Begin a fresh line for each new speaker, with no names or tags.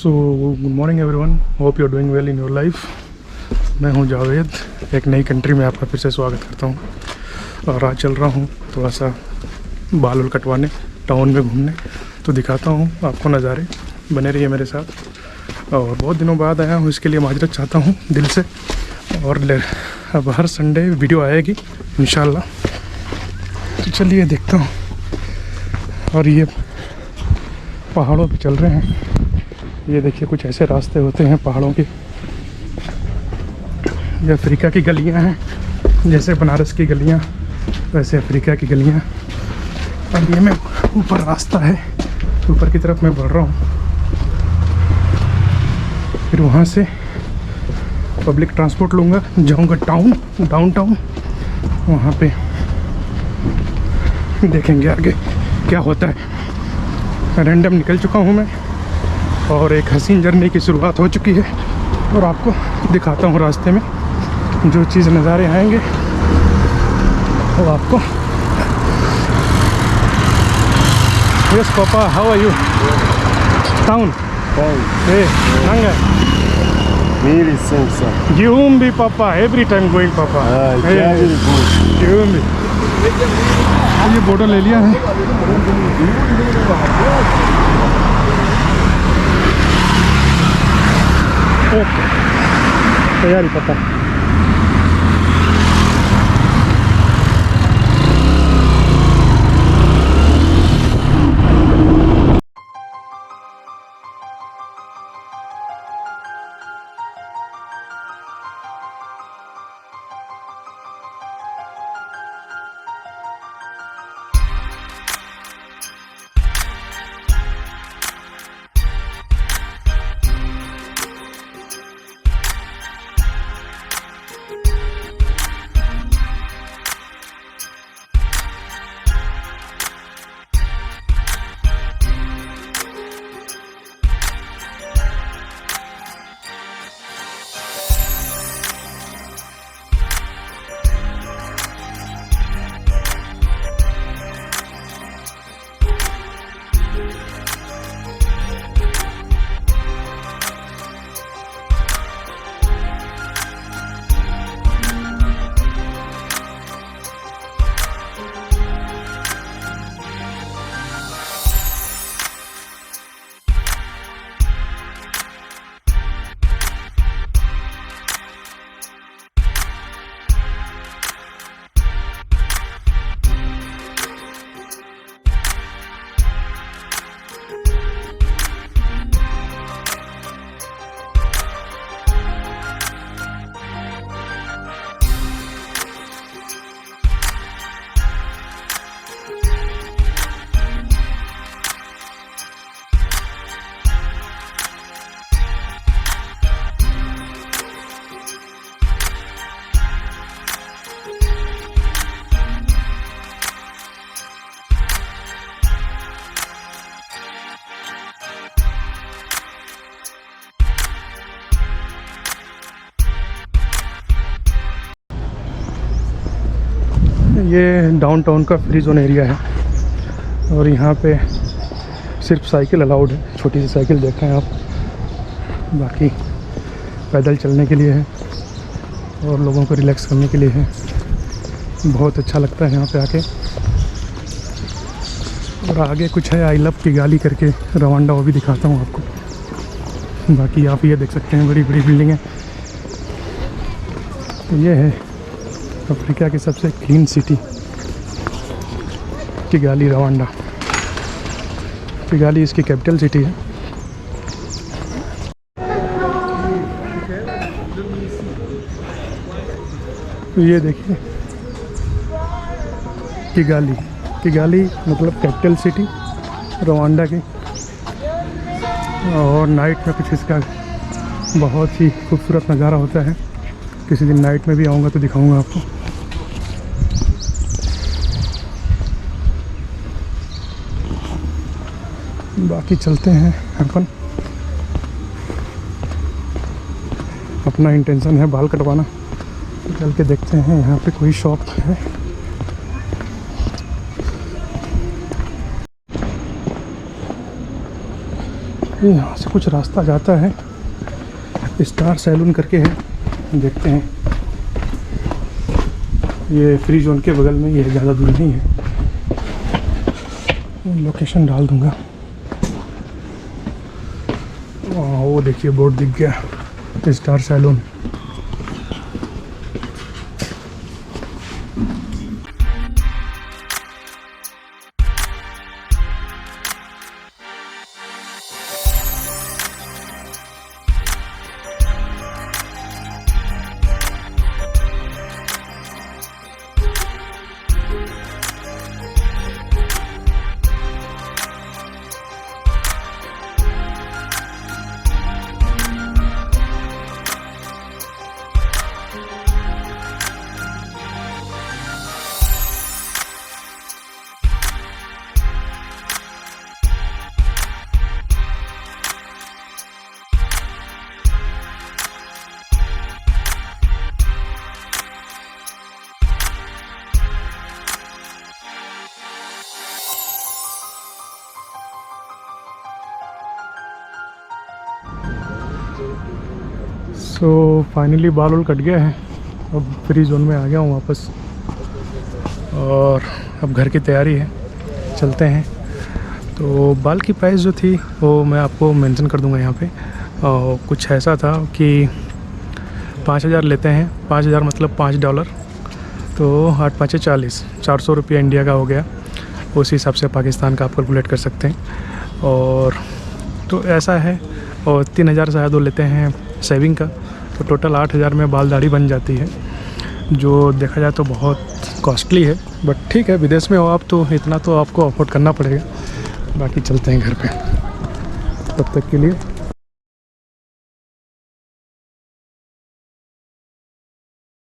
So good morning everyone, hope you are doing well in your life. मैं हूं जावेद, एक नई कंट्री में आपका फिर से स्वागत करता हूं। और आज चल रहा हूं थोड़ा सा बाल कटवाने, टाउन में घूमने। तो दिखाता हूं आपको नज़ारे, बने रहिए मेरे साथ। और बहुत दिनों बाद आया हूं, इसके लिए माजरत चाहता हूं दिल से। और अब हर संडे वीडियो आएगी इंशाल्लाह। तो चलिए देखता हूँ। और ये पहाड़ों पे चल रहे हैं। ये देखिए कुछ ऐसे रास्ते होते हैं पहाड़ों के। ये अफ्रीका की गलियां हैं, जैसे बनारस की गलियां वैसे अफ्रीका की गलियां। और ये मैं ऊपर रास्ता है, ऊपर की तरफ मैं बढ़ रहा हूँ। फिर वहाँ से पब्लिक ट्रांसपोर्ट लूँगा, जाऊँगा डाउनटाउन। वहाँ पे देखेंगे आगे क्या होता है। रैंडम निकल चुका हूँ मैं और एक हसीन जर्नी की शुरुआत हो चुकी है। और आपको दिखाता हूँ रास्ते में जो चीज़ नज़ारे आएंगे वो आपको। Yes papa, how are you? टाउन हे नंगा
Really think so.
Giumbi papa, every time going papa.
Very good.
Giumbi। ये बोतल ले लिया है। ओके, तैयारी पता। ये डाउनटाउन का फ्री जोन एरिया है और यहाँ पे सिर्फ साइकिल अलाउड है। छोटी सी साइकिल देखें आप, बाकी पैदल चलने के लिए है और लोगों को रिलैक्स करने के लिए है। बहुत अच्छा लगता है यहाँ पे आके। और आगे कुछ है आई लव किगाली करके रवांडा, वो भी दिखाता हूँ आपको। बाकी आप ये देख सकते हैं बड़ी बड़ी बिल्डिंगें। तो ये है अफ्रीका की सबसे clean city Kigali, Rwanda. Kigali इसकी कैपिटल सिटी है। तो ये देखिए किगाली मतलब कैपिटल सिटी रवांडा की। और नाइट में कुछ इसका बहुत ही खूबसूरत नज़ारा होता है। किसी दिन नाइट में भी आऊँगा तो दिखाऊंगा आपको। बाकी चलते हैं अपन। अपना इंटेंशन है बाल कटवाना, तो चल के देखते हैं यहाँ पे कोई शॉप है। ये यहाँ से कुछ रास्ता जाता है, स्टार सैलून करके है, देखते हैं। ये फ्री जोन के बगल में, ये ज़्यादा दूर नहीं है। लोकेशन डाल दूँगा। वो देखिए बोर्ड दिख गया, स्टार सैलून। सो फाइनली बाल वाल कट गया है, अब फ्री जोन में आ गया हूँ वापस, और अब घर की तैयारी है, चलते हैं। तो बाल की प्राइस जो थी वो मैं आपको मेंशन कर दूंगा यहाँ पे। और कुछ ऐसा था कि 5000 लेते हैं, 5000 मतलब $5, तो 8 5 40, 400 रुपया इंडिया का हो गया। उस हिसाब से पाकिस्तान का आप कैलकुलेट कर सकते हैं। और तो ऐसा है, और 3000 शायद वो लेते हैं सेविंग का, तो टोटल 8000 में बाल दाढ़ी बन जाती है, जो देखा जाए तो बहुत कॉस्टली है। बट ठीक है, विदेश में हो आप तो इतना तो आपको अफोर्ड करना पड़ेगा। बाकी चलते हैं घर पे, तब तक के लिए